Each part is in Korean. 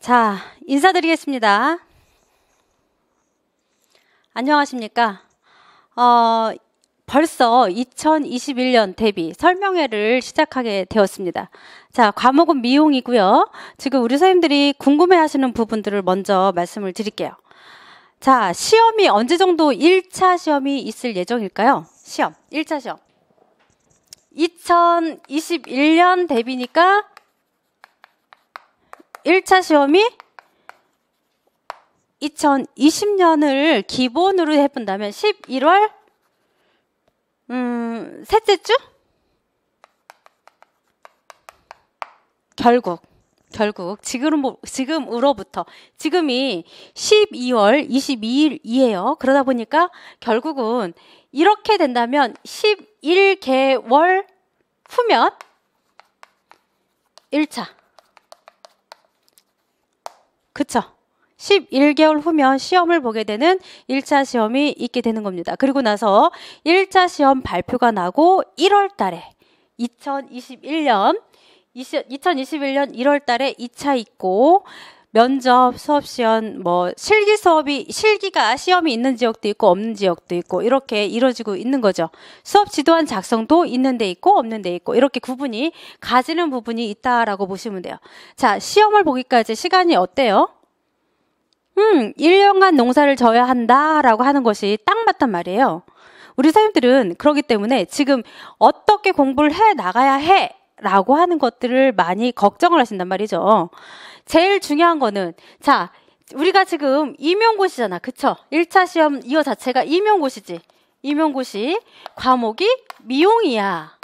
자, 인사드리겠습니다. 안녕하십니까? 벌써 2021년 대비 설명회를 시작하게 되었습니다. 자, 과목은 미용이고요. 지금 우리 선생님들이 궁금해하시는 부분들을 먼저 말씀을 드릴게요. 자, 시험이 언제 정도 1차 시험이 있을 예정일까요? 시험, 1차 시험. 2021년 대비니까 1차 시험이 2020년을 기본으로 해본다면 11월 셋째 주? 결국 지금으로부터 지금이 12월 22일이에요. 그러다 보니까 결국은 이렇게 된다면 11개월 후면 1차. 그쵸? 11개월 후면 시험을 보게 되는 1차 시험이 있게 되는 겁니다. 그리고 나서 1차 시험 발표가 나고 1월 달에 2021년 1월 달에 2차 있고 면접, 수업 시험, 실기가 시험이 있는 지역도 있고 없는 지역도 있고 이렇게 이루어지고 있는 거죠. 수업 지도안 작성도 있는 데 있고 없는 데 있고 이렇게 구분이 가지는 부분이 있다라고 보시면 돼요. 자, 시험을 보기까지 시간이 어때요? 1년간 농사를 져야 한다라고 하는 것이 딱 맞단 말이에요. 우리 선생님들은 그렇기 때문에 지금 어떻게 공부를 해 나가야 해 라고 하는 것들을 많이 걱정을 하신단 말이죠. 제일 중요한 거는, 자, 우리가 지금 임용고시잖아. 그쵸? 1차 시험 이거 자체가 임용고시지. 임용고시 과목이 미용이야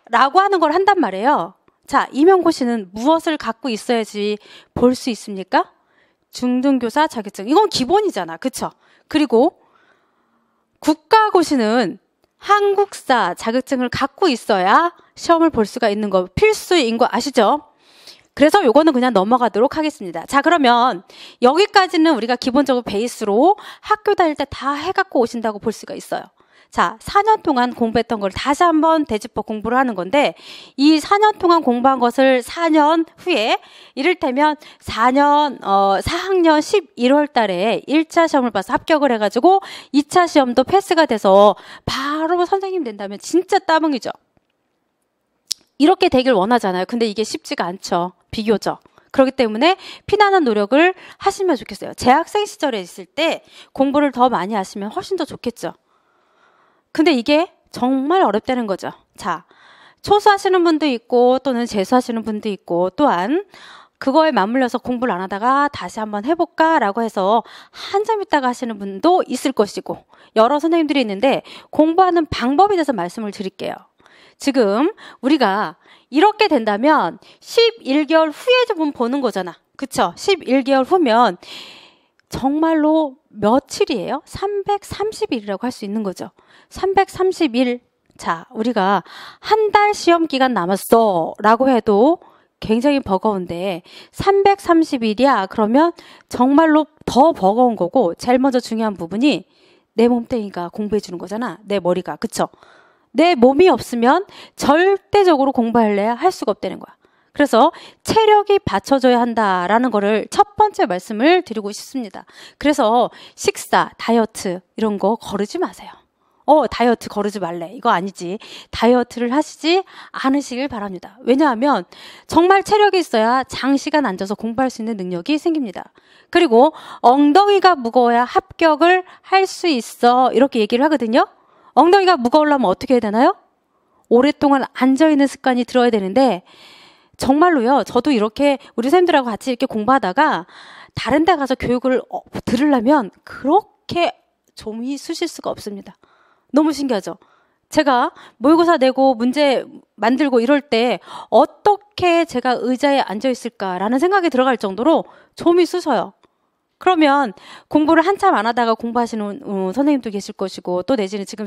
라고 하는 걸 한단 말이에요. 자, 임용고시는 무엇을 갖고 있어야지 볼 수 있습니까? 중등교사 자격증. 이건 기본이잖아. 그쵸? 그리고 국가고시는 한국사 자격증을 갖고 있어야 시험을 볼 수가 있는 거 필수인 거 아시죠? 그래서 요거는 그냥 넘어가도록 하겠습니다. 자, 그러면 여기까지는 우리가 기본적으로 베이스로 학교 다닐 때 다 해갖고 오신다고 볼 수가 있어요. 자, 4년 동안 공부했던 걸 다시 한번 되짚어 공부를 하는 건데 이 4년 동안 공부한 것을 4년 후에 이를테면 4학년 11월 달에 1차 시험을 봐서 합격을 해가지고 2차 시험도 패스가 돼서 바로 선생님 된다면 진짜 따봉이죠. 이렇게 되길 원하잖아요. 근데 이게 쉽지가 않죠. 비교적. 그렇기 때문에 피나는 노력을 하시면 좋겠어요. 재학생 시절에 있을 때 공부를 더 많이 하시면 훨씬 더 좋겠죠. 근데 이게 정말 어렵다는 거죠. 자, 초수하시는 분도 있고 또는 재수하시는 분도 있고 또한 그거에 맞물려서 공부를 안 하다가 다시 한번 해볼까 라고 해서 한참 있다가 하시는 분도 있을 것이고 여러 선생님들이 있는데 공부하는 방법에 대해서 말씀을 드릴게요. 지금 우리가 이렇게 된다면 11개월 후에 좀 보는 거잖아. 그쵸? 11개월 후면 정말로 며칠이에요? 330일이라고 할 수 있는 거죠. 330일. 자, 우리가 한 달 시험 기간 남았어 라고 해도 굉장히 버거운데 330일이야 그러면 정말로 더 버거운 거고 제일 먼저 중요한 부분이 내 몸뚱이가 공부해 주는 거잖아. 내 머리가. 그쵸? 내 몸이 없으면 절대적으로 공부할래야 할 수가 없다는 거야. 그래서 체력이 받쳐줘야 한다라는 거를 첫 번째 말씀을 드리고 싶습니다. 그래서 식사, 다이어트 이런 거 거르지 마세요. 다이어트 거르지 말래. 이거 아니지. 다이어트를 하시지 않으시길 바랍니다. 왜냐하면 정말 체력이 있어야 장시간 앉아서 공부할 수 있는 능력이 생깁니다. 그리고 엉덩이가 무거워야 합격을 할 수 있어. 이렇게 얘기를 하거든요. 엉덩이가 무거우려면 어떻게 해야 되나요? 오랫동안 앉아있는 습관이 들어야 되는데 정말로요. 저도 이렇게 우리 선생님들하고 같이 이렇게 공부하다가 다른 데 가서 교육을 들으려면 그렇게 좀이 쑤실 수가 없습니다. 너무 신기하죠? 제가 모의고사 내고 문제 만들고 이럴 때 어떻게 제가 의자에 앉아있을까라는 생각이 들어갈 정도로 좀이 쑤셔요. 그러면 공부를 한참 안 하다가 공부하시는 선생님도 계실 것이고 또 내지는 지금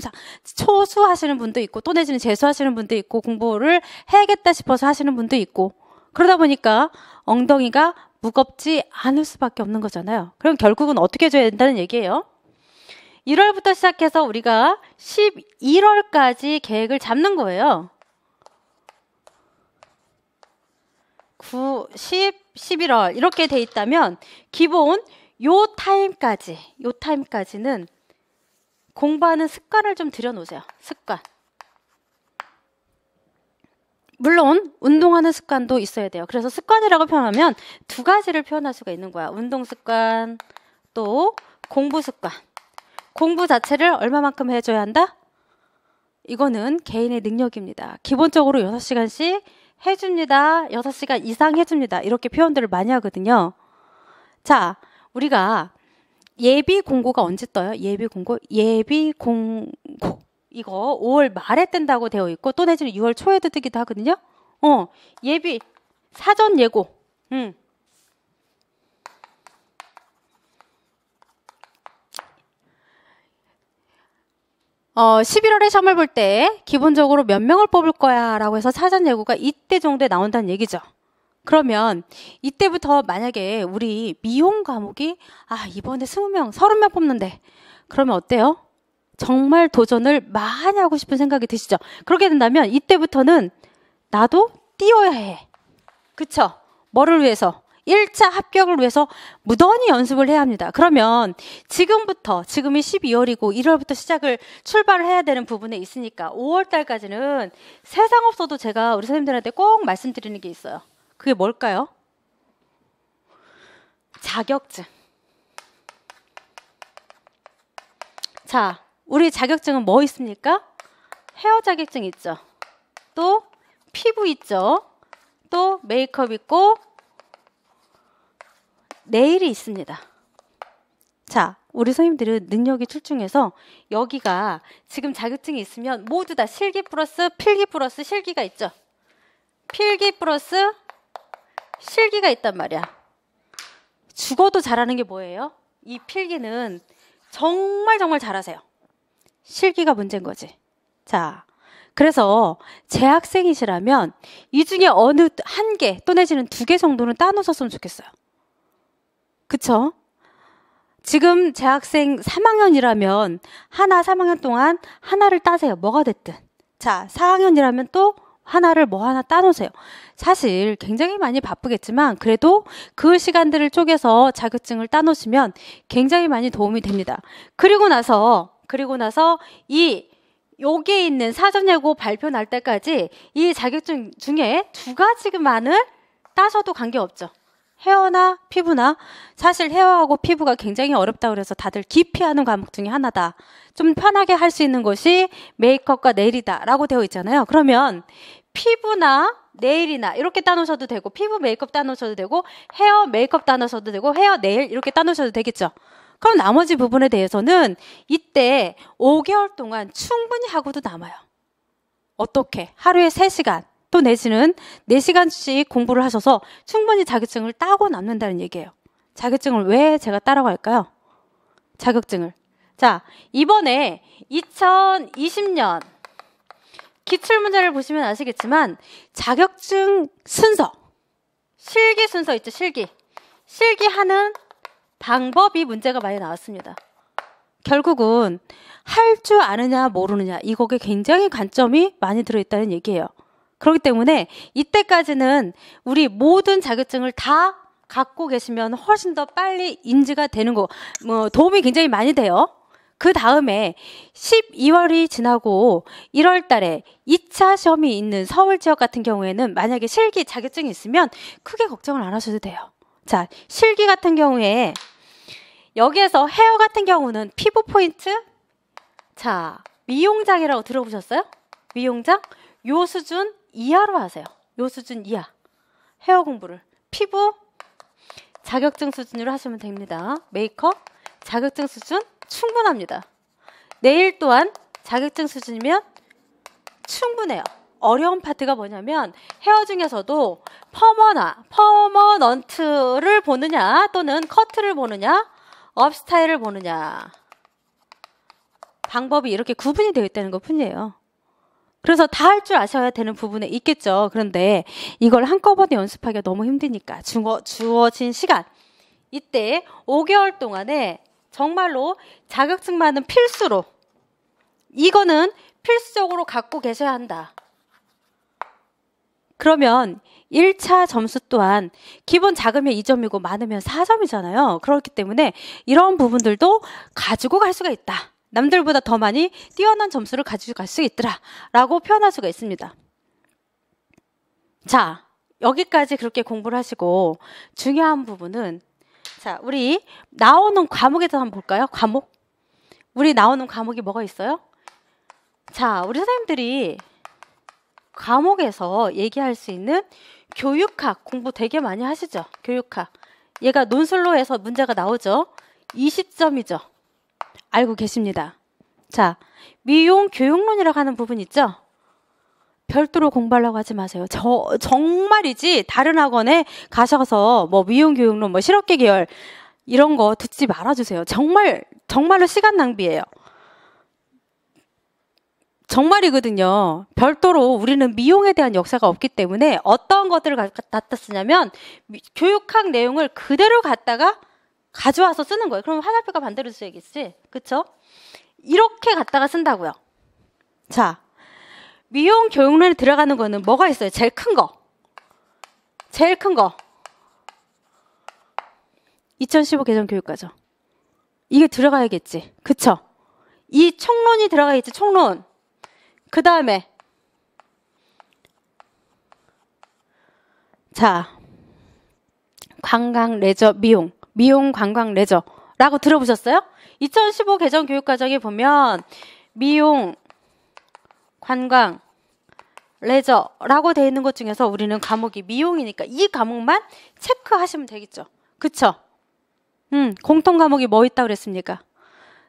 초수하시는 분도 있고 또 내지는 재수하시는 분도 있고 공부를 해야겠다 싶어서 하시는 분도 있고 그러다 보니까 엉덩이가 무겁지 않을 수밖에 없는 거잖아요. 그럼 결국은 어떻게 해줘야 된다는 얘기예요. 1월부터 시작해서 우리가 11월까지 계획을 잡는 거예요. 10, 11월 이렇게 돼 있다면 기본 요 타임까지는 공부하는 습관을 좀 들여놓으세요. 습관. 물론 운동하는 습관도 있어야 돼요. 그래서 습관이라고 표현하면 두 가지를 표현할 수가 있는 거야. 운동 습관, 또 공부 습관. 공부 자체를 얼마만큼 해줘야 한다? 이거는 개인의 능력입니다. 기본적으로 6시간씩 해줍니다. 6시간 이상 해줍니다. 이렇게 표현들을 많이 하거든요. 자, 우리가 예비 공고가 언제 떠요? 예비 공고? 예비 공고. 이거 5월 말에 뜬다고 되어 있고 또 내지는 6월 초에도 뜨기도 하거든요. 예비 사전 예고. 11월에 시험을 볼 때 기본적으로 몇 명을 뽑을 거야 라고 해서 사전 예고가 이때 정도에 나온다는 얘기죠. 그러면 이때부터 만약에 우리 미용 과목이 이번에 20명, 30명 뽑는데 그러면 어때요? 정말 도전을 많이 하고 싶은 생각이 드시죠? 그렇게 된다면 이때부터는 나도 뛰어야 해. 그쵸? 뭐를 위해서? 1차 합격을 위해서 무던히 연습을 해야 합니다. 그러면 지금부터, 지금이 12월이고 1월부터 출발을 해야 되는 부분에 있으니까 5월 달까지는 세상 없어도 제가 우리 선생님들한테 꼭 말씀드리는 게 있어요. 그게 뭘까요? 자격증. 자, 우리 자격증은 뭐 있습니까? 헤어 자격증 있죠. 또 피부 있죠. 또 메이크업 있고 네일이 있습니다. 자, 우리 선생님들은 능력이 출중해서 여기가 지금 자격증이 있으면 모두 다 실기 플러스 필기 플러스 실기가 있죠. 필기 플러스 실기가 있단 말이야. 죽어도 잘하는 게 뭐예요? 이 필기는 정말 잘하세요. 실기가 문제인 거지. 자, 그래서 재학생이시라면 이 중에 어느 한 개 또 내지는 2개 정도는 따놓으셨으면 좋겠어요. 그쵸? 지금 재학생 3학년이라면 3학년 동안 하나를 따세요. 뭐가 됐든. 자, 4학년이라면 또 하나를 하나 따놓으세요. 사실 굉장히 많이 바쁘겠지만 그래도 그 시간들을 쪼개서 자격증을 따놓으시면 굉장히 많이 도움이 됩니다. 그리고 나서 여기에 있는 사전예고 발표 날 때까지 이 자격증 중에 2가지만을 따셔도 관계없죠. 헤어나 피부나. 사실 헤어하고 피부가 굉장히 어렵다고 그래서 다들 기피하는 과목 중에 하나다. 좀 편하게 할 수 있는 것이 메이크업과 네일이다 라고 되어 있잖아요. 그러면 피부나 네일이나 이렇게 따놓으셔도 되고 피부 메이크업 따놓으셔도 되고 헤어 메이크업 따놓으셔도 되고 헤어 네일 이렇게 따놓으셔도 되겠죠. 그럼 나머지 부분에 대해서는 이때 5개월 동안 충분히 하고도 남아요. 어떻게? 하루에 3시간 또 내지는 4시간씩 공부를 하셔서 충분히 자격증을 따고 남는다는 얘기예요. 자격증을 왜 제가 따라고 할까요? 자격증을. 자, 이번에 2020년 기출문제를 보시면 아시겠지만 자격증 순서, 실기 순서 있죠, 실기. 실기하는 방법이 문제가 많이 나왔습니다. 결국은 할 줄 아느냐 모르느냐 이거에 굉장히 관점이 많이 들어있다는 얘기예요. 그렇기 때문에 이때까지는 우리 모든 자격증을 다 갖고 계시면 훨씬 더 빨리 인지가 되는 거, 도움이 굉장히 많이 돼요. 그 다음에 12월이 지나고 1월 달에 2차 시험이 있는 서울 지역 같은 경우에는 만약에 실기 자격증이 있으면 크게 걱정을 안 하셔도 돼요. 자, 실기 같은 경우에 여기에서 헤어 같은 경우는 피부 포인트. 자, 미용장이라고 들어보셨어요? 미용장? 요 수준 이하로 하세요. 요 수준 이하. 헤어 공부를. 피부 자격증 수준으로 하시면 됩니다. 메이크업 자격증 수준 충분합니다. 네일 또한 자격증 수준이면 충분해요. 어려운 파트가 뭐냐면 헤어 중에서도 퍼머넌트를 보느냐 또는 커트를 보느냐 업 스타일을 보느냐 방법이 이렇게 구분이 되어 있다는 것 뿐이에요. 그래서 다 할 줄 아셔야 되는 부분에 있겠죠. 그런데 이걸 한꺼번에 연습하기가 너무 힘드니까 주어진 시간 이때 5개월 동안에 정말로 자격증만은 필수로 이거는 필수적으로 갖고 계셔야 한다. 그러면 1차 점수 또한 기본 작으면 2점이고 많으면 4점이잖아요. 그렇기 때문에 이런 부분들도 가지고 갈 수가 있다. 남들보다 더 많이 뛰어난 점수를 가지고 갈 수 있더라 라고 표현할 수가 있습니다. 자, 여기까지 그렇게 공부를 하시고 중요한 부분은 자, 우리 나오는 과목에 대해서 한번 볼까요? 과목? 우리 나오는 과목이 뭐가 있어요? 자, 우리 선생님들이 과목에서 얘기할 수 있는 교육학 공부 되게 많이 하시죠? 교육학. 얘가 논술로 해서 문제가 나오죠? 20점이죠? 알고 계십니다. 자, 미용 교육론이라고 하는 부분 있죠? 별도로 공부하려고 하지 마세요. 정말이지 다른 학원에 가셔서 뭐 미용 교육론, 뭐 실업계 계열 이런 거 듣지 말아주세요. 정말로 시간 낭비예요. 정말이거든요. 별도로 우리는 미용에 대한 역사가 없기 때문에 어떤 것들을 갖다 쓰냐면 교육학 내용을 그대로 갖다가 가져와서 쓰는 거예요. 그럼 화살표가 반대로 써야겠지. 그쵸? 이렇게 갖다가 쓴다고요. 자, 미용 교육론에 들어가는 거는 뭐가 있어요? 제일 큰 거. 2015 개정 교육과정. 이게 들어가야겠지. 그쵸? 이 총론이 들어가야겠지. 총론. 그 다음에 자, 관광, 레저, 미용, 관광, 레저라고 들어보셨어요? 2015 개정 교육과정에 보면 미용, 관광, 레저라고 되어 있는 것 중에서 우리는 과목이 미용이니까 이 과목만 체크하시면 되겠죠. 그쵸? 공통 과목이 뭐 있다고 그랬습니까?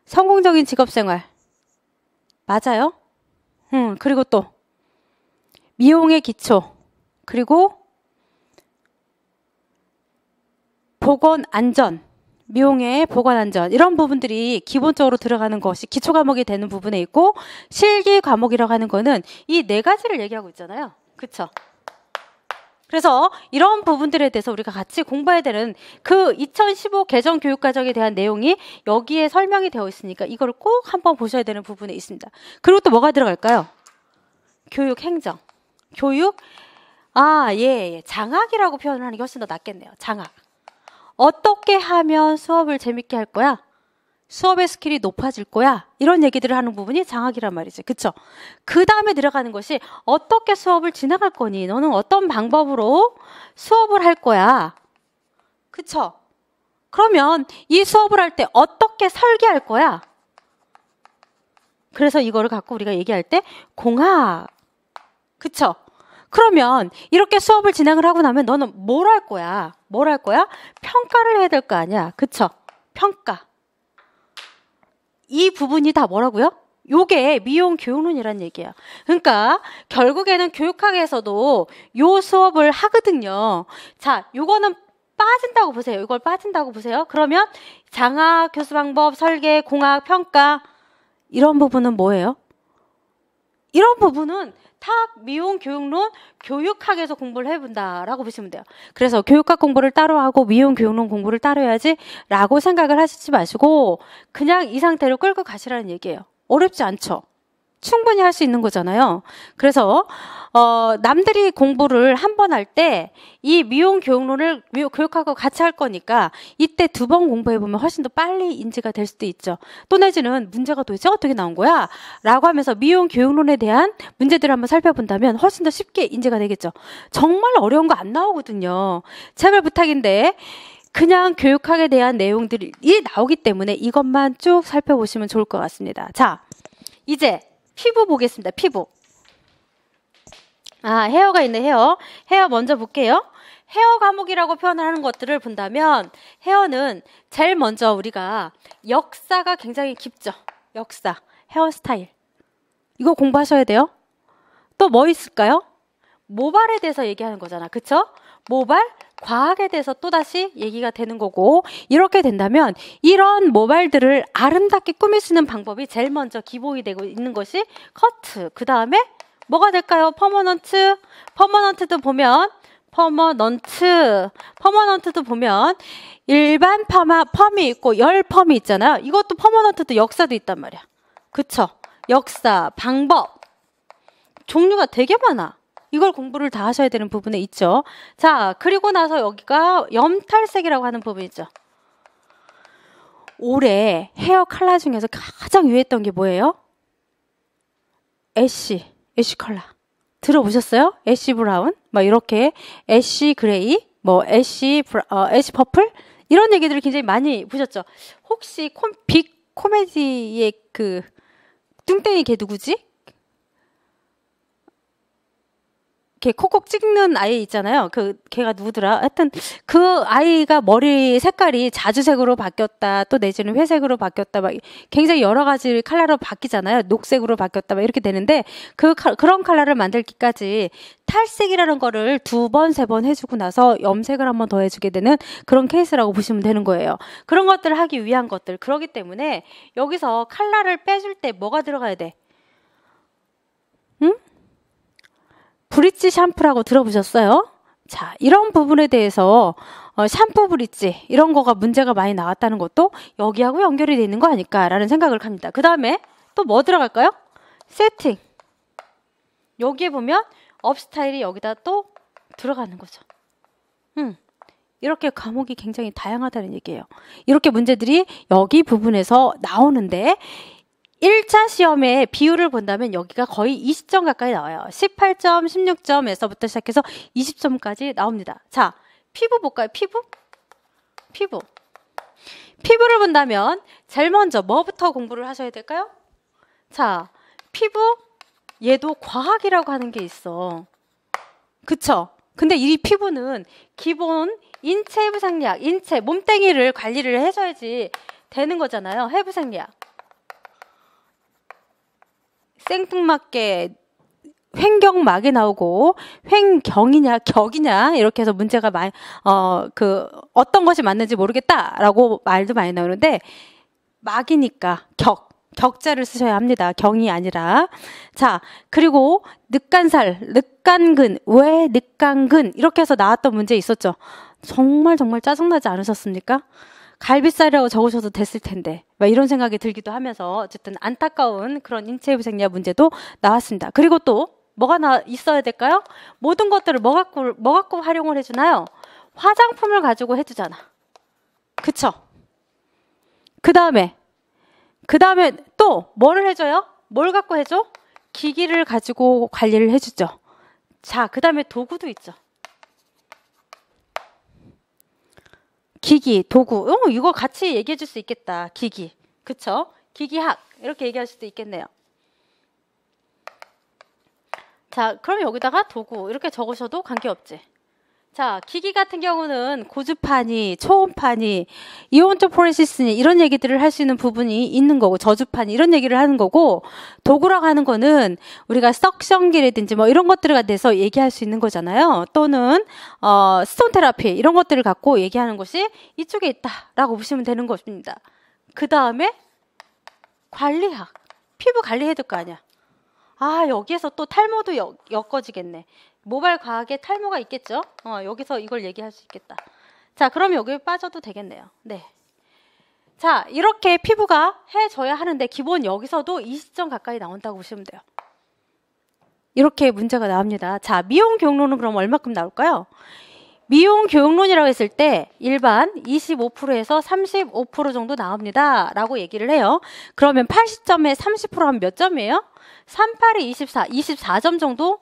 성공적인 직업생활. 맞아요? 그리고 또 미용의 기초, 그리고 보건안전, 미용의 보건안전 이런 부분들이 기본적으로 들어가는 것이 기초 과목이 되는 부분에 있고 실기 과목이라고 하는 거는 이 네 가지를 얘기하고 있잖아요. 그쵸? 그래서 이런 부분들에 대해서 우리가 같이 공부해야 되는 그 2015 개정 교육과정에 대한 내용이 여기에 설명이 되어 있으니까 이걸 꼭 한번 보셔야 되는 부분에 있습니다. 그리고 또 뭐가 들어갈까요? 교육 행정. 교육, 장학이라고 표현을 하는 게 훨씬 더 낫겠네요. 장학. 어떻게 하면 수업을 재밌게 할 거야? 수업의 스킬이 높아질 거야? 이런 얘기들을 하는 부분이 장학이란 말이지. 그쵸? 그 다음에 들어가는 것이 어떻게 수업을 진행할 거니? 너는 어떤 방법으로 수업을 할 거야? 그쵸? 그러면 이 수업을 할 때 어떻게 설계할 거야? 그래서 이거를 갖고 우리가 얘기할 때 공학. 그쵸? 그러면 이렇게 수업을 진행을 하고 나면 너는 뭘 할 거야? 평가를 해야 될 거 아니야? 그쵸? 평가. 이 부분이 다 뭐라고요? 요게 미용 교육론이란 얘기야. 그러니까 결국에는 교육학에서도 요 수업을 하거든요. 자, 요거는 빠진다고 보세요. 이걸 빠진다고 보세요. 그러면 장학, 교수 방법, 설계, 공학, 평가 이런 부분은 뭐예요? 이런 부분은 다 미용 교육론 교육학에서 공부를 해본다라고 보시면 돼요. 그래서 교육학 공부를 따로 하고 미용 교육론 공부를 따로 해야지 라고 생각을 하시지 마시고 그냥 이 상태로 끌고 가시라는 얘기예요. 어렵지 않죠? 충분히 할 수 있는 거잖아요. 그래서 남들이 공부를 한 번 할 때 이 미용 교육론을 교육하고 같이 할 거니까 이때 2번 공부해보면 훨씬 더 빨리 인지가 될 수도 있죠. 또 내지는 문제가 도대체 어떻게 나온 거야? 라고 하면서 미용 교육론에 대한 문제들을 한번 살펴본다면 훨씬 더 쉽게 인지가 되겠죠. 정말 어려운 거 안 나오거든요. 제발 부탁인데 그냥 교육학에 대한 내용들이 나오기 때문에 이것만 쭉 살펴보시면 좋을 것 같습니다. 자, 이제 피부 보겠습니다. 피부. 헤어가 있네. 헤어 먼저 볼게요. 헤어 과목이라고 표현하는 것들을 본다면 헤어는 제일 먼저 우리가 역사가 굉장히 깊죠. 역사, 헤어스타일. 이거 공부하셔야 돼요. 또 뭐 있을까요? 모발에 대해서 얘기하는 거잖아. 그쵸? 모발, 과학에 대해서 또다시 얘기가 되는 거고 이렇게 된다면 이런 모발들을 아름답게 꾸밀 수 있는 방법이 제일 먼저 기본이 되고 있는 것이 커트. 그 다음에 뭐가 될까요? 퍼머넌트. 퍼머넌트도 보면 일반 펌이 있고 열 펌이 있잖아요. 이것도 퍼머넌트도 역사도 있단 말이야. 그쵸? 역사, 방법. 종류가 되게 많아. 이걸 공부를 다 하셔야 되는 부분에 있죠. 자, 그리고 나서 여기가 염탈색이라고 하는 부분 있죠. 올해 헤어 컬러 중에서 가장 유행했던 게 뭐예요? 애쉬 컬러. 들어보셨어요? 애쉬 브라운? 뭐 이렇게 애쉬 그레이, 뭐 애쉬 퍼플? 이런 얘기들을 굉장히 많이 보셨죠? 혹시 빅 코미디의 그 뚱땡이 걔 누구지? 걔 콕콕 찍는 아이 있잖아요. 걔가 누구더라? 하여튼 그 아이가 머리 색깔이 자주색으로 바뀌었다. 또 내지는 회색으로 바뀌었다. 막 굉장히 여러 가지 컬러로 바뀌잖아요. 녹색으로 바뀌었다. 막 이렇게 되는데 그런 컬러를 만들기까지 탈색이라는 거를 2번, 3번 해주고 나서 염색을 한 번 더 해주게 되는 그런 케이스라고 보시면 되는 거예요. 그런 것들을 하기 위한 것들. 그렇기 때문에 여기서 컬러를 빼줄 때 뭐가 들어가야 돼? 응? 브릿지 샴푸라고 들어보셨어요? 자, 이런 부분에 대해서 샴푸 브릿지 이런 거가 문제가 많이 나왔다는 것도 여기하고 연결이 돼 있는 거 아닐까라는 생각을 합니다. 그 다음에 또 뭐 들어갈까요? 세팅. 여기에 보면 업 스타일이 여기다 또 들어가는 거죠. 이렇게 과목이 굉장히 다양하다는 얘기예요. 이렇게 문제들이 여기 부분에서 나오는데 1차 시험의 비율을 본다면 여기가 거의 20점 가까이 나와요. 18점, 16점에서부터 시작해서 20점까지 나옵니다. 자, 피부 볼까요? 피부를 본다면 제일 먼저 뭐부터 공부를 하셔야 될까요? 자, 피부 얘도 과학이라고 하는 게 있어. 그쵸? 근데 이 피부는 기본 인체 해부생리학, 인체 몸뚱이를 관리를 해줘야지 되는 거잖아요. 해부생리학. 생뚱맞게 횡경막이 나오고 횡경이냐 격이냐 이렇게 해서 문제가 많이 어떤 것이 맞는지 모르겠다라고 말도 많이 나오는데 막이니까 격자를 쓰셔야 합니다. 경이 아니라. 자, 그리고 늑간살, 늑간근, 왜 늑간근 이렇게 해서 나왔던 문제 있었죠. 정말 짜증나지 않으셨습니까? 갈비살이라고 적으셔도 됐을 텐데 막 이런 생각이 들기도 하면서 어쨌든 안타까운 그런 인체해부생리학 문제도 나왔습니다. 그리고 또 뭐가 있어야 될까요? 모든 것들을 뭐 갖고 활용을 해주나요? 화장품을 가지고 해주잖아. 그쵸? 그 다음에 또 뭐를 해줘요? 뭘 갖고 해줘? 기기를 가지고 관리를 해주죠. 자, 그 다음에 도구도 있죠. 기기, 도구. 이거 같이 얘기해 줄 수 있겠다. 기기. 그쵸? 기기학. 이렇게 얘기할 수도 있겠네요. 자, 그럼 여기다가 도구. 이렇게 적으셔도 관계없지. 자, 기기 같은 경우는 고주파니, 초음파니, 이온토 포렌시스니 이런 얘기들을 할 수 있는 부분이 있는 거고, 저주파니 이런 얘기를 하는 거고, 도구라고 하는 거는 우리가 석션기라든지 뭐 이런 것들에 대해서 얘기할 수 있는 거잖아요. 또는 스톤 테라피 이런 것들을 갖고 얘기하는 것이 이쪽에 있다라고 보시면 되는 것입니다. 그 다음에 관리학. 피부 관리해야 될 거 아니야. 아, 여기에서 또 탈모도 엮어지겠네. 모발 과학에 탈모가 있겠죠? 여기서 이걸 얘기할 수 있겠다. 자, 그럼 여기 빠져도 되겠네요. 네. 자, 이렇게 피부가 해줘야 하는데 기본 여기서도 20점 가까이 나온다고 보시면 돼요. 이렇게 문제가 나옵니다. 자, 미용 교육론은 그럼 얼마큼 나올까요? 미용 교육론이라고 했을 때 일반 25%에서 35% 정도 나옵니다. 라고 얘기를 해요. 그러면 80점에 30% 하면 몇 점이에요? 38에 24점 정도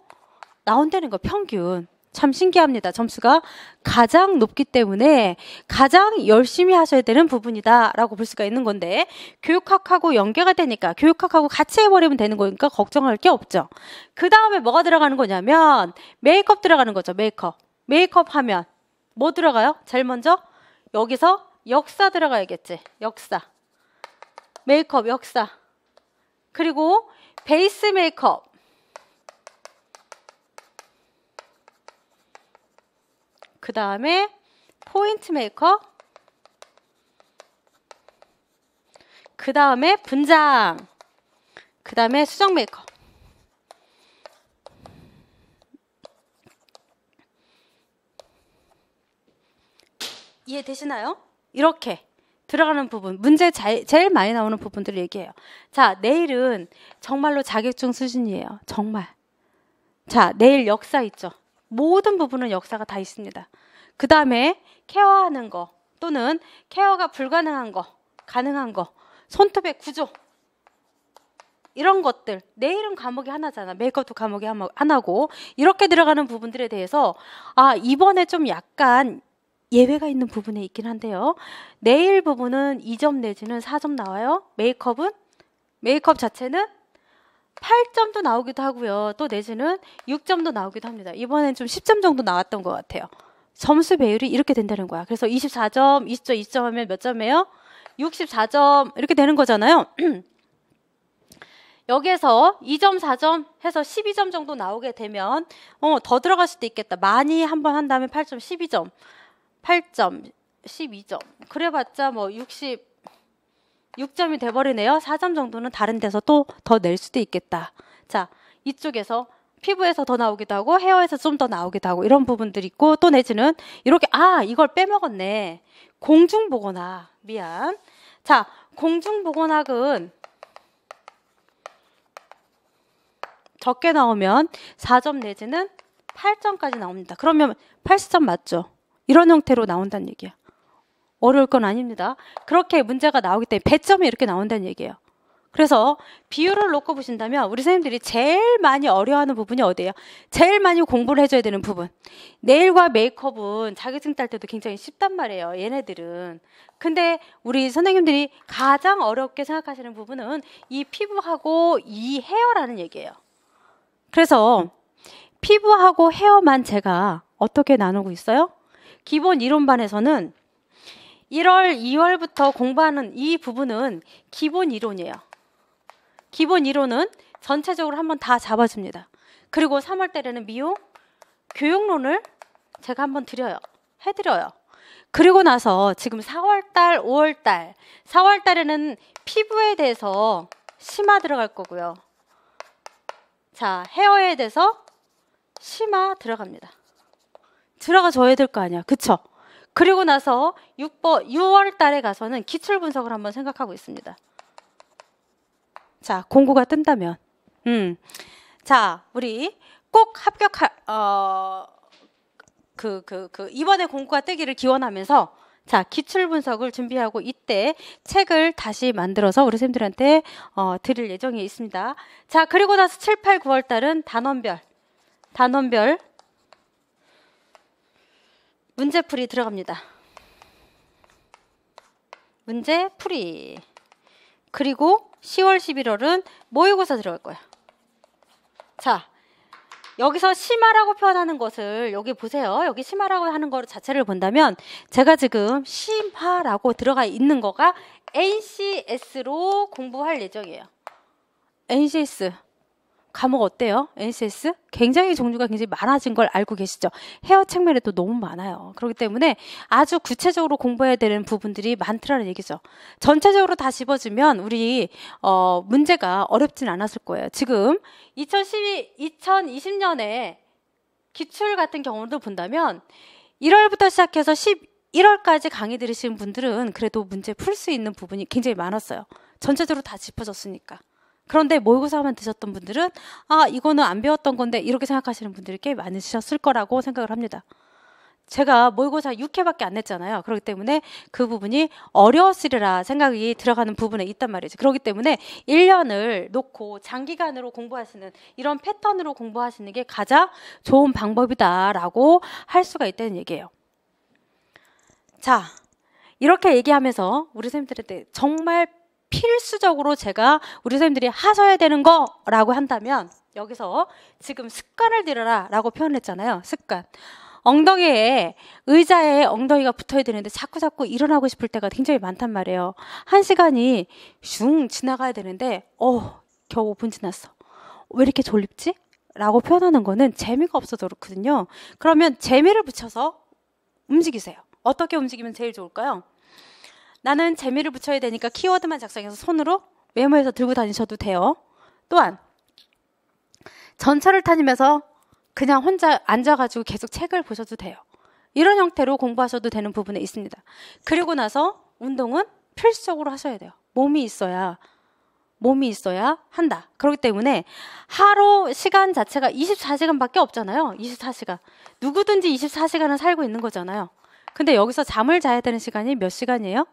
나온다는 거 평균. 참 신기합니다. 점수가 가장 높기 때문에 가장 열심히 하셔야 되는 부분이다 라고 볼 수가 있는 건데, 교육학하고 연계가 되니까 교육학하고 같이 해버리면 되는 거니까 걱정할 게 없죠. 그 다음에 뭐가 들어가는 거냐면 메이크업 들어가는 거죠. 메이크업 하면 뭐 들어가요? 제일 먼저 여기서 역사 들어가야겠지. 역사. 메이크업 역사. 그리고 베이스 메이크업. 그 다음에 포인트 메이크업. 그 다음에 분장. 그 다음에 수정 메이크업. 이해되시나요? 이렇게 들어가는 부분, 문제 제일 많이 나오는 부분들을 얘기해요. 자, 내일은 정말로 자격증 수준이에요. 정말. 자, 네일 역사 있죠. 모든 부분은 역사가 다 있습니다. 그 다음에 케어하는 거 또는 케어가 불가능한 거, 가능한 거, 손톱의 구조 이런 것들. 네일은 과목이 하나잖아. 메이크업도 과목이 하나고 이렇게 들어가는 부분들에 대해서 이번에 좀 약간 예외가 있는 부분에 있긴 한데요. 네일 부분은 2점 내지는 4점 나와요. 메이크업 자체는 8점도 나오기도 하고요. 또 내지는 6점도 나오기도 합니다. 이번엔 좀 10점 정도 나왔던 것 같아요. 점수 배율이 이렇게 된다는 거야. 그래서 24점, 20점, 2점 하면 몇 점이에요? 64점 이렇게 되는 거잖아요. 여기에서 2점, 4점 해서 12점 정도 나오게 되면 더 들어갈 수도 있겠다. 많이 한번 한 다음에 8점, 12점, 8점, 12점. 그래봤자 뭐 66점이 돼버리네요. 4점 정도는 다른 데서 또 더 낼 수도 있겠다. 자, 이쪽에서 피부에서 더 나오기도 하고 헤어에서 좀 더 나오기도 하고 이런 부분들이 있고 또 내지는 이렇게 이걸 빼먹었네. 공중보건학. 미안. 자, 공중보건학은 적게 나오면 4점 내지는 8점까지 나옵니다. 그러면 80점 맞죠? 이런 형태로 나온다는 얘기야. 어려울 건 아닙니다. 그렇게 문제가 나오기 때문에 배점이 이렇게 나온다는 얘기예요. 그래서 비율을 놓고 보신다면 우리 선생님들이 제일 많이 어려워하는 부분이 어디예요? 제일 많이 공부를 해줘야 되는 부분. 네일과 메이크업은 자격증 딸 때도 굉장히 쉽단 말이에요. 얘네들은. 근데 우리 선생님들이 가장 어렵게 생각하시는 부분은 이 피부하고 이 헤어라는 얘기예요. 그래서 피부하고 헤어만 제가 어떻게 나누고 있어요? 기본 이론반에서는 1월, 2월부터 공부하는 이 부분은 기본 이론이에요. 기본 이론은 전체적으로 한번 다 잡아줍니다. 그리고 3월 달에는 미용, 교육론을 제가 한번 해드려요. 그리고 나서 지금 4월 달, 5월 달, 4월 달에는 피부에 대해서 심화 들어갈 거고요. 자, 헤어에 대해서 심화 들어갑니다. 들어가줘야 될 거 아니야. 그쵸? 그리고 나서 6월 달에 가서는 기출 분석을 한번 생각하고 있습니다. 자, 공고가 뜬다면. 자, 우리 꼭 이번에 공고가 뜨기를 기원하면서 자, 기출 분석을 준비하고 이때 책을 다시 만들어서 우리 선생님들한테 드릴 예정이 있습니다. 자, 그리고 나서 7, 8, 9월 달은 단원별 문제풀이 들어갑니다. 문제풀이. 그리고 10월, 11월은 모의고사 들어갈 거야. 자, 여기서 심화라고 표현하는 것을 여기 보세요. 여기 심화라고 하는 거 자체를 본다면 제가 지금 심화라고 들어가 있는 거가 NCS로 공부할 예정이에요. NCS 과목 어때요? NCS 굉장히 종류가 굉장히 많아진 걸 알고 계시죠? 헤어 측면에도 너무 많아요. 그렇기 때문에 아주 구체적으로 공부해야 되는 부분들이 많더라는 얘기죠. 전체적으로 다 집어주면 우리 문제가 어렵진 않았을 거예요. 지금 2020년에 기출 같은 경우도 본다면 1월부터 시작해서 11월까지 강의 들으신 분들은 그래도 문제 풀 수 있는 부분이 굉장히 많았어요. 전체적으로 다 짚어졌으니까. 그런데 모의고사만 드셨던 분들은 이거는 안 배웠던 건데 이렇게 생각하시는 분들이 꽤 많으셨을 거라고 생각을 합니다. 제가 모의고사 6회밖에 안 냈잖아요. 그렇기 때문에 그 부분이 어려웠으리라 생각이 들어가는 부분에 있단 말이죠. 그렇기 때문에 1년을 놓고 장기간으로 공부하시는 이런 패턴으로 공부하시는 게 가장 좋은 방법이다라고 할 수가 있다는 얘기예요. 자, 이렇게 얘기하면서 우리 선생님들한테 정말 필수적으로 제가 우리 선생님들이 하셔야 되는 거라고 한다면 여기서 지금 습관을 들여라 라고 표현했잖아요. 습관. 의자에 엉덩이가 붙어야 되는데 자꾸 일어나고 싶을 때가 굉장히 많단 말이에요. 1시간이 슝 지나가야 되는데 겨우 5분 지났어. 왜 이렇게 졸립지? 라고 표현하는 거는 재미가 없어서 그렇거든요. 그러면 재미를 붙여서 움직이세요. 어떻게 움직이면 제일 좋을까요? 나는 재미를 붙여야 되니까 키워드만 작성해서 손으로 메모해서 들고 다니셔도 돼요. 또한 전철을 타면서 그냥 혼자 앉아가지고 계속 책을 보셔도 돼요. 이런 형태로 공부하셔도 되는 부분에 있습니다. 그리고 나서 운동은 필수적으로 하셔야 돼요. 몸이 있어야 몸이 있어야 한다. 그렇기 때문에 하루 시간 자체가 24시간밖에 없잖아요. 24시간. 누구든지 24시간은 살고 있는 거잖아요. 근데 여기서 잠을 자야 되는 시간이 몇 시간이에요?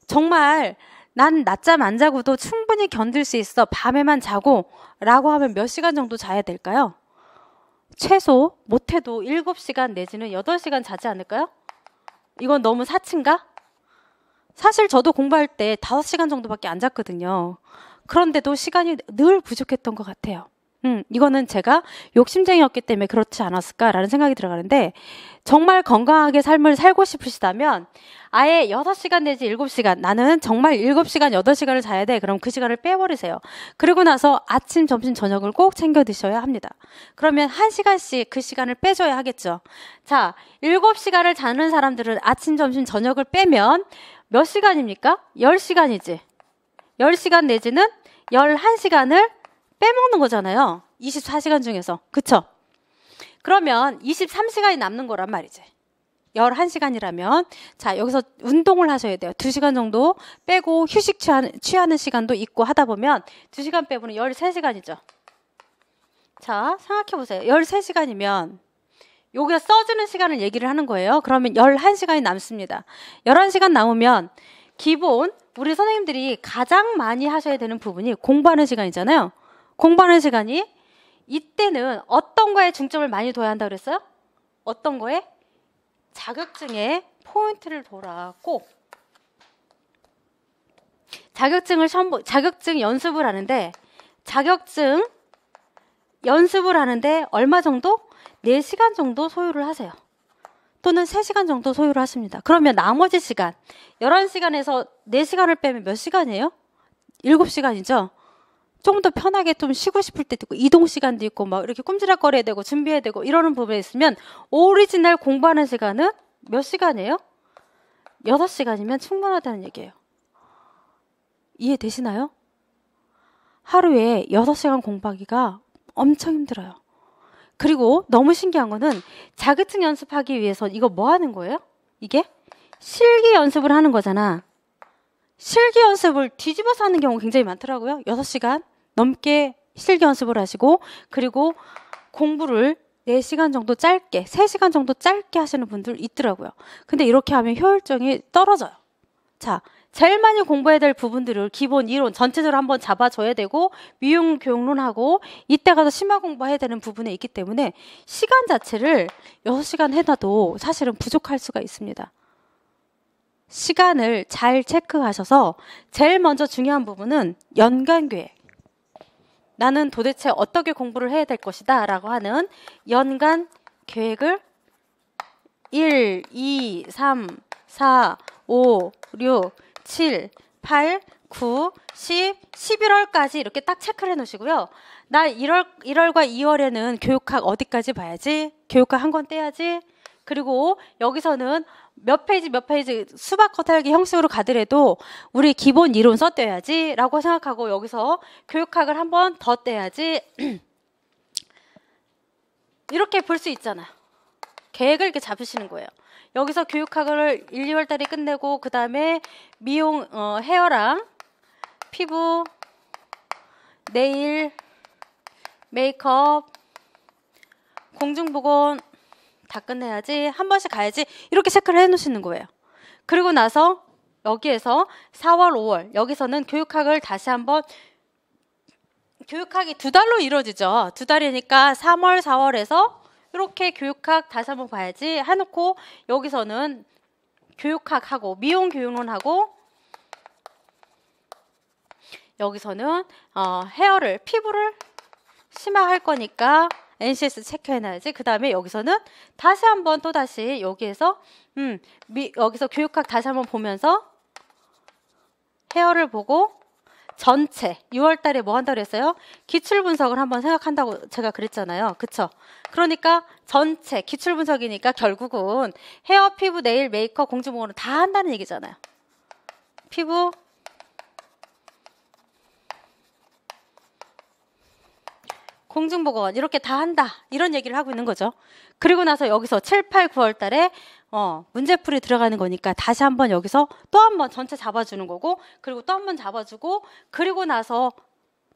정말 난 낮잠 안 자고도 충분히 견딜 수 있어. 밤에만 자고 라고 하면 몇 시간 정도 자야 될까요? 최소 못해도 7시간 내지는 8시간 자지 않을까요? 이건 너무 사치인가? 사실 저도 공부할 때 5시간 정도밖에 안 잤거든요. 그런데도 시간이 늘 부족했던 것 같아요. 이거는 제가 욕심쟁이였기 때문에 그렇지 않았을까라는 생각이 들어가는데, 정말 건강하게 삶을 살고 싶으시다면 아예 6시간 내지 7시간, 나는 정말 7시간, 8시간을 자야 돼. 그럼 그 시간을 빼버리세요. 그리고 나서 아침, 점심, 저녁을 꼭 챙겨 드셔야 합니다. 그러면 1시간씩 그 시간을 빼줘야 하겠죠. 자, 7시간을 자는 사람들은 아침, 점심, 저녁을 빼면 몇 시간입니까? 10시간이지. 10시간 내지는 11시간을 빼먹는 거잖아요. 24시간 중에서. 그쵸? 그러면 23시간이 남는 거란 말이지. 11시간이라면 자, 여기서 운동을 하셔야 돼요. 2시간 정도 빼고 휴식 취하는 시간도 있고 하다 보면 2시간 빼고는 13시간이죠. 자, 생각해보세요. 13시간이면 여기서 써주는 시간을 얘기를 하는 거예요. 그러면 11시간이 남습니다. 11시간 남으면 기본 우리 선생님들이 가장 많이 하셔야 되는 부분이 공부하는 시간이잖아요. 공부하는 시간이 이때는 어떤 거에 중점을 많이 둬야 한다고 그랬어요? 어떤 거에? 자격증에 포인트를 둬라. 꼭. 자격증 연습을 하는데 얼마 정도? 4시간 정도 소요를 하세요. 또는 3시간 정도 소요를 하십니다. 그러면 나머지 시간, 11시간에서 4시간을 빼면 몇 시간이에요? 7시간이죠? 좀 더 편하게 좀 쉬고 싶을 때도 있고, 이동 시간도 있고, 막 이렇게 꼼지락거려야 되고, 준비해야 되고, 이러는 부분에 있으면, 오리지널 공부하는 시간은 몇 시간이에요? 6시간이면 충분하다는 얘기예요. 이해되시나요? 하루에 6시간 공부하기가 엄청 힘들어요. 그리고 너무 신기한 거는 자격증 연습하기 위해서 이거 뭐 하는 거예요? 이게 실기 연습을 하는 거잖아. 실기 연습을 뒤집어서 하는 경우가 굉장히 많더라고요. 6시간 넘게 실기 연습을 하시고, 그리고 공부를 4시간 정도 짧게, 3시간 정도 짧게 하시는 분들 있더라고요. 근데 이렇게 하면 효율성이 떨어져요. 자, 제일 많이 공부해야 될 부분들을 기본 이론 전체적으로 한번 잡아줘야 되고, 미용 교육론하고 이때 가서 심화 공부해야 되는 부분에 있기 때문에 시간 자체를 6시간 해놔도 사실은 부족할 수가 있습니다. 시간을 잘 체크하셔서 제일 먼저 중요한 부분은 연간 계획. 나는 도대체 어떻게 공부를 해야 될 것이다 라고 하는 연간 계획을 1, 2, 3, 4, 5, 6, 7, 8, 9, 10, 11월까지 이렇게 딱 체크를 해 놓으시고요. 나 1월과 2월에는 교육학 어디까지 봐야지? 교육학 한 권 떼야지? 그리고 여기서는 몇 페이지 수박 겉핥기 형식으로 가더라도 우리 기본 이론 써떼야지 라고 생각하고 여기서 교육학을 한 번 더 떼야지 이렇게 볼 수 있잖아. 계획을 이렇게 잡으시는 거예요. 여기서 교육학을 1, 2월 달에 끝내고 그 다음에 미용, 헤어랑 피부, 네일, 메이크업, 공중보건 다 끝내야지, 한 번씩 가야지 이렇게 체크를 해놓으시는 거예요. 그리고 나서 여기에서 4월, 5월 여기서는 교육학을 다시 한번, 교육학이 2달로 이루어지죠. 2달이니까 3월, 4월에서 이렇게 교육학 다시 한번 봐야지 해놓고 여기서는 교육학하고 미용 교육론하고 여기서는 헤어를, 피부를 심화할 거니까 NCS 체크해놔야지. 그 다음에 여기서는 다시 한번 또 다시 여기에서 여기서 교육학 다시 한번 보면서 헤어를 보고 전체 6월 달에 뭐 한다고 그랬어요? 기출 분석을 한번 생각한다고 제가 그랬잖아요. 그쵸? 그러니까 전체 기출 분석이니까 결국은 헤어, 피부, 네일, 메이크업, 공중보건을 다 한다는 얘기잖아요. 피부, 공중보건 이렇게 다 한다 이런 얘기를 하고 있는 거죠. 그리고 나서 여기서 7, 8, 9월 달에 문제풀이 들어가는 거니까 다시 한번 여기서 또 한번 전체 잡아주는 거고, 그리고 또 한번 잡아주고, 그리고 나서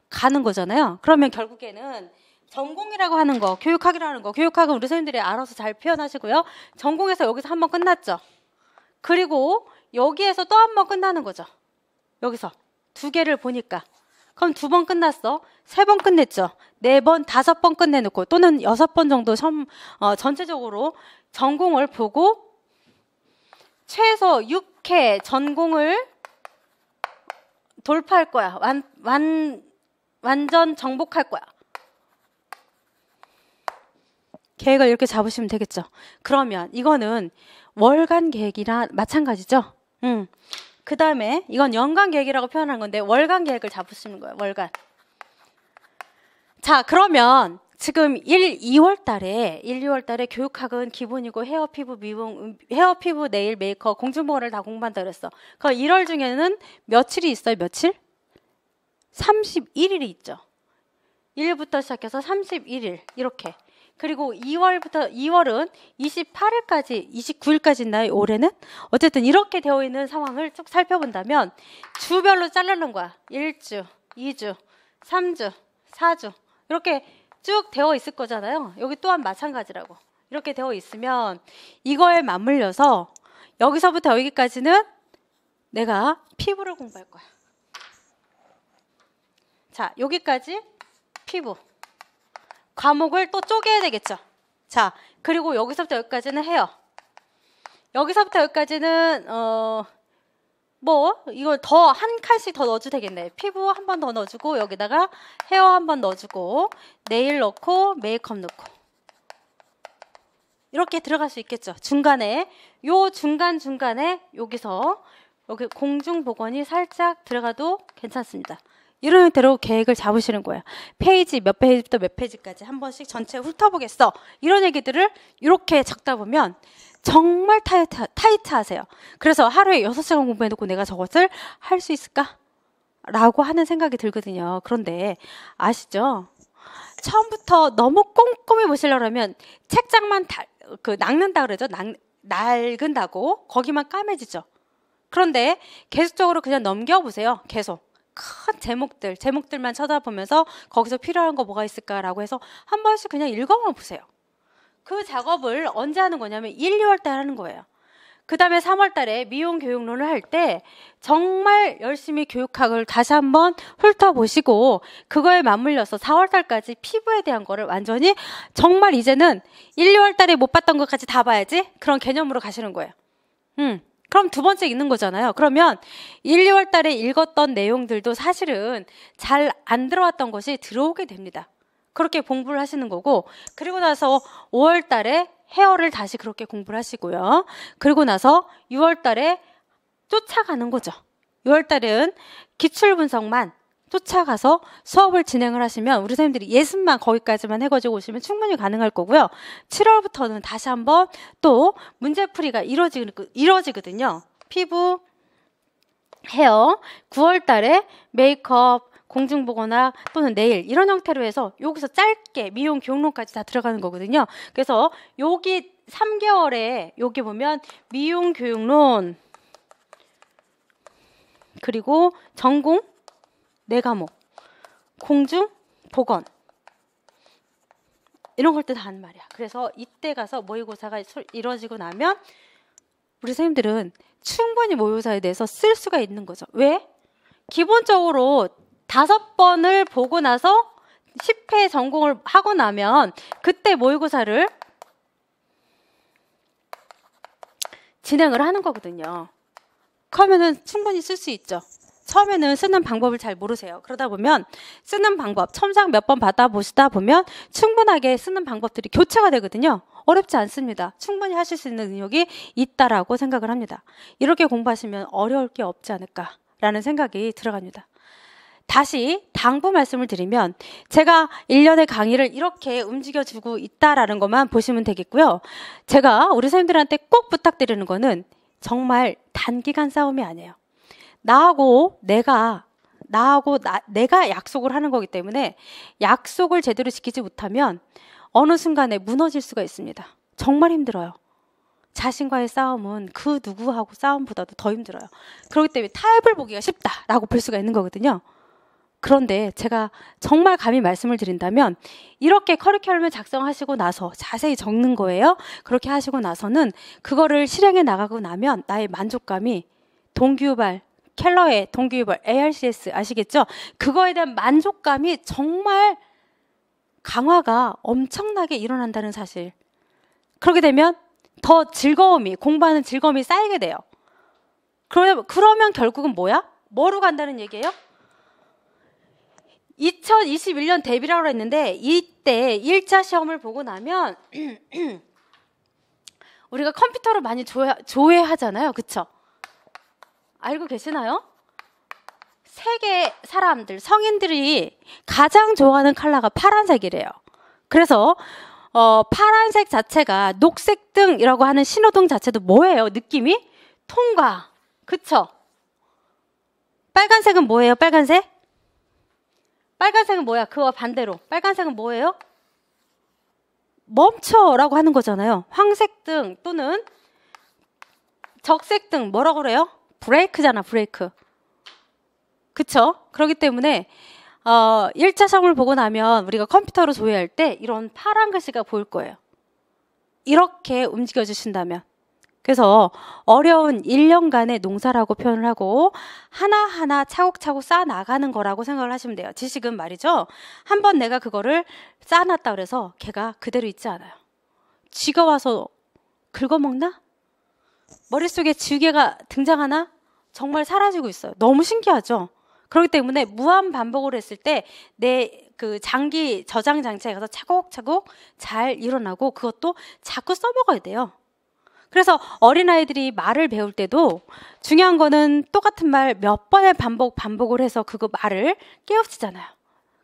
가는 거잖아요. 그러면 결국에는 전공이라고 하는 거, 교육학이라는 거, 교육학은 우리 선생님들이 알아서 잘 표현하시고요. 전공에서 여기서 한번 끝났죠. 그리고 여기에서 또 한번 끝나는 거죠. 여기서 두 개를 보니까. 그럼 2번 끝났어. 3번 끝냈죠. 4번, 5번 끝내놓고 또는 6번 정도 전체적으로 전공을 보고 최소 6회 전공을 돌파할 거야. 완전 정복할 거야. 계획을 이렇게 잡으시면 되겠죠. 그러면 이거는 월간 계획이랑 마찬가지죠. 그 다음에 이건 연간 계획이라고 표현한 건데 월간 계획을 잡으시는 거예요. 월간. 자, 그러면 지금 2월 달에 교육학은 기본이고 헤어, 피부, 미용, 헤어, 피부, 네일, 메이크업, 공중보건을 다 공부한다 그랬어. 그 1월 중에는 며칠이 있어요? 며칠? 31일이 있죠. 1일부터 시작해서 31일 이렇게. 그리고 2월은 28일까지, 29일까지 있나요? 올해는? 어쨌든 이렇게 되어 있는 상황을 쭉 살펴본다면 주별로 자르는 거야. 1주, 2주, 3주, 4주 이렇게 쭉 되어 있을 거잖아요. 여기 또한 마찬가지라고. 이렇게 되어 있으면 이거에 맞물려서 여기서부터 여기까지는 내가 피부를 공부할 거야. 자, 여기까지 피부. 과목을 또 쪼개야 되겠죠. 자, 그리고 여기서부터 여기까지는 헤어. 여기서부터 여기까지는 이걸 더 한 칸씩 더 넣어도 되겠네. 피부 한 번 더 넣어주고 여기다가 헤어 한 번 넣어주고 네일 넣고 메이크업 넣고 이렇게 들어갈 수 있겠죠. 중간에 요 중간에 여기서 여기 공중보건이 살짝 들어가도 괜찮습니다. 이런 형태로 계획을 잡으시는 거예요. 페이지 몇 페이지부터 몇 페이지까지 한 번씩 전체 훑어보겠어. 이런 얘기들을 이렇게 적다 보면 정말 타이트하세요. 그래서 하루에 6시간 공부해놓고 내가 저것을 할 수 있을까? 라고 하는 생각이 들거든요. 그런데 아시죠? 처음부터 너무 꼼꼼히 보시려고 하면 책장만 낚는다 그러죠. 낡은다고 거기만 까매지죠. 그런데 계속적으로 그냥 넘겨보세요. 계속. 큰 제목들만 쳐다보면서 거기서 필요한 거 뭐가 있을까라고 해서 한 번씩 그냥 읽어만 보세요. 그 작업을 언제 하는 거냐면 1, 2월 달 하는 거예요. 그 다음에 3월 달에 미용 교육론을 할 때 정말 열심히 교육학을 다시 한번 훑어보시고 그거에 맞물려서 4월 달까지 피부에 대한 거를 완전히 정말 이제는 1, 2월 달에 못 봤던 것까지 다 봐야지 그런 개념으로 가시는 거예요. 그럼 2번째 읽는 거잖아요. 그러면 1, 2월 달에 읽었던 내용들도 사실은 잘 안 들어왔던 것이 들어오게 됩니다. 그렇게 공부를 하시는 거고, 그리고 나서 5월 달에 헤어를 다시 그렇게 공부를 하시고요. 그리고 나서 6월 달에 쫓아가는 거죠. 6월 달은 기출 분석만 쫓아가서 수업을 진행을 하시면 우리 선생님들이 예습만 거기까지만 해가지고 오시면 충분히 가능할 거고요. 7월부터는 다시 한번 또 문제풀이가 이루어지거든요. 피부, 헤어, 9월 달에 메이크업, 공중보거나 또는 네일 이런 형태로 해서 여기서 짧게 미용 교육론까지 다 들어가는 거거든요. 그래서 여기 3개월에 여기 보면 미용 교육론 그리고 전공 4과목, 공중, 보건 이런 걸 때 다 하는 말이야. 그래서 이때 가서 모의고사가 이루어지고 나면 우리 선생님들은 충분히 모의고사에 대해서 쓸 수가 있는 거죠. 왜? 기본적으로 5번을 보고 나서 10회 전공을 하고 나면 그때 모의고사를 진행을 하는 거거든요. 그러면은 충분히 쓸 수 있죠. 처음에는 쓰는 방법을 잘 모르세요. 그러다 보면 쓰는 방법, 첨삭 몇 번 받아보시다 보면 충분하게 쓰는 방법들이 교체가 되거든요. 어렵지 않습니다. 충분히 하실 수 있는 능력이 있다라고 생각을 합니다. 이렇게 공부하시면 어려울 게 없지 않을까라는 생각이 들어갑니다. 다시 당부 말씀을 드리면 제가 1년의 강의를 이렇게 움직여주고 있다라는 것만 보시면 되겠고요. 제가 우리 선생님들한테 꼭 부탁드리는 거는 정말 단기간 싸움이 아니에요. 내가 약속을 하는 거기 때문에 약속을 제대로 지키지 못하면 어느 순간에 무너질 수가 있습니다. 정말 힘들어요. 자신과의 싸움은 그 누구하고 싸움보다도 더 힘들어요. 그렇기 때문에 타협을 보기가 쉽다라고 볼 수가 있는 거거든요. 그런데 제가 정말 감히 말씀을 드린다면 이렇게 커리큘럼을 작성하시고 나서 자세히 적는 거예요. 그렇게 하시고 나서는 그거를 실행해 나가고 나면 나의 만족감이 동기유발, 켈러의 동기유발, ARCS 아시겠죠? 그거에 대한 만족감이 정말 강화가 엄청나게 일어난다는 사실. 그렇게 되면 더 즐거움이, 공부하는 즐거움이 쌓이게 돼요. 그러면 결국은 뭐야? 뭐로 간다는 얘기예요? 2021년 데뷔라고 했는데 이때 1차 시험을 보고 나면 우리가 컴퓨터로 많이 조회하잖아요. 그쵸? 알고 계시나요? 세계 사람들, 성인들이 가장 좋아하는 컬러가 파란색이래요. 그래서 파란색 자체가 녹색 등이라고 하는 신호등 자체도 뭐예요? 느낌이? 통과. 그쵸? 빨간색은 뭐예요? 빨간색? 빨간색은 뭐야? 그와 반대로. 빨간색은 뭐예요? 멈춰라고 하는 거잖아요. 황색 등 또는 적색 등 뭐라고 그래요? 브레이크잖아, 브레이크. 그쵸? 그렇기 때문에 1차 시험을 보고 나면 우리가 컴퓨터로 조회할 때 이런 파란 글씨가 보일 거예요. 이렇게 움직여 주신다면. 그래서 어려운 1년간의 농사라고 표현을 하고 하나하나 차곡차곡 쌓아나가는 거라고 생각을 하시면 돼요. 지식은 말이죠. 한번 내가 그거를 쌓아놨다 그래서 걔가 그대로 있지 않아요. 쥐가 와서 긁어먹나? 머릿속에 지우개가 등장하나? 정말 사라지고 있어요. 너무 신기하죠? 그렇기 때문에 무한 반복을 했을 때 내 그 장기 저장 장치에 가서 차곡차곡 잘 일어나고 그것도 자꾸 써먹어야 돼요. 그래서 어린아이들이 말을 배울 때도 중요한 거는 똑같은 말 몇 번을 반복을 해서 그거 말을 깨우치잖아요.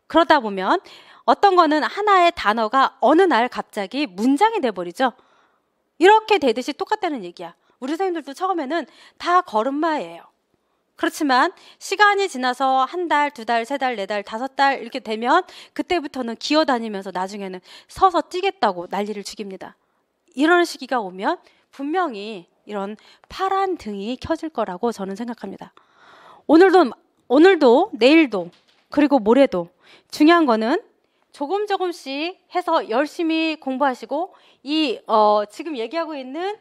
그러다 보면 어떤 거는 하나의 단어가 어느 날 갑자기 문장이 돼버리죠. 이렇게 되듯이 똑같다는 얘기야. 우리 선생님들도 처음에는 다 걸음마예요. 그렇지만 시간이 지나서 한 달, 두 달, 세 달, 네 달, 다섯 달 이렇게 되면 그때부터는 기어다니면서 나중에는 서서 뛰겠다고 난리를 죽입니다. 이런 시기가 오면 분명히 이런 파란 등이 켜질 거라고 저는 생각합니다. 오늘도 내일도 그리고 모레도 중요한 거는 조금씩 해서 열심히 공부하시고 지금 얘기하고 있는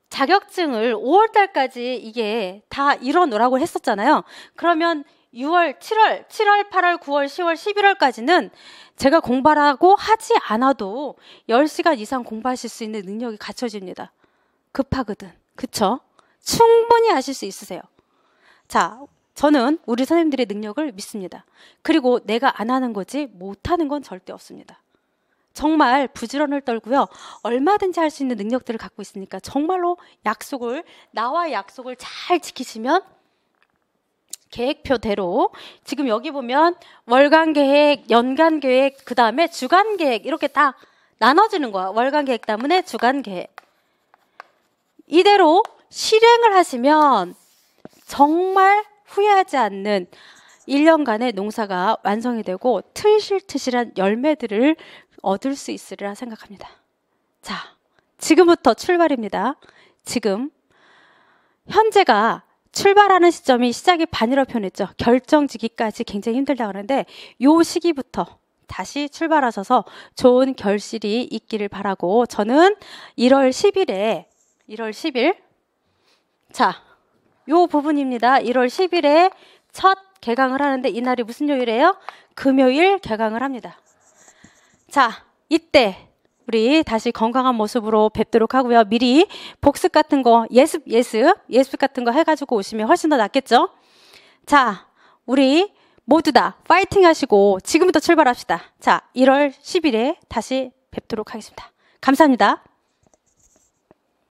자격증을 5월 달까지 이게 다 이뤄놓으라고 했었잖아요. 그러면 6월, 7월, 8월, 9월, 10월, 11월까지는 제가 공부하라고 하지 않아도 10시간 이상 공부하실 수 있는 능력이 갖춰집니다. 급하거든. 그쵸? 충분히 하실 수 있으세요. 자, 저는 우리 선생님들의 능력을 믿습니다. 그리고 내가 안 하는 거지 못하는 건 절대 없습니다. 정말 부지런을 떨고요. 얼마든지 할 수 있는 능력들을 갖고 있으니까 정말로 나와의 약속을 잘 지키시면 계획표대로 지금 여기 보면 월간 계획, 연간 계획, 그 다음에 주간 계획 이렇게 다 나눠지는 거야. 월간 계획 때문에 주간 계획. 이대로 실행을 하시면 정말 후회하지 않는 1년간의 농사가 완성이 되고 틀실틀실한 열매들을 얻을 수 있으리라 생각합니다. 자, 지금부터 출발입니다. 지금 현재가 출발하는 시점이 시작이 반이라고 표현했죠. 결정지기까지 굉장히 힘들다고 하는데 요 시기부터 다시 출발하셔서 좋은 결실이 있기를 바라고 저는 1월 10일 자, 요 부분입니다. 1월 10일에 첫 개강을 하는데 이날이 무슨 요일이에요? 금요일 개강을 합니다. 자, 이때 우리 다시 건강한 모습으로 뵙도록 하고요. 미리 복습 같은 거, 예습 같은 거 해가지고 오시면 훨씬 더 낫겠죠? 자, 우리 모두 다 파이팅 하시고 지금부터 출발합시다. 자, 1월 10일에 다시 뵙도록 하겠습니다. 감사합니다.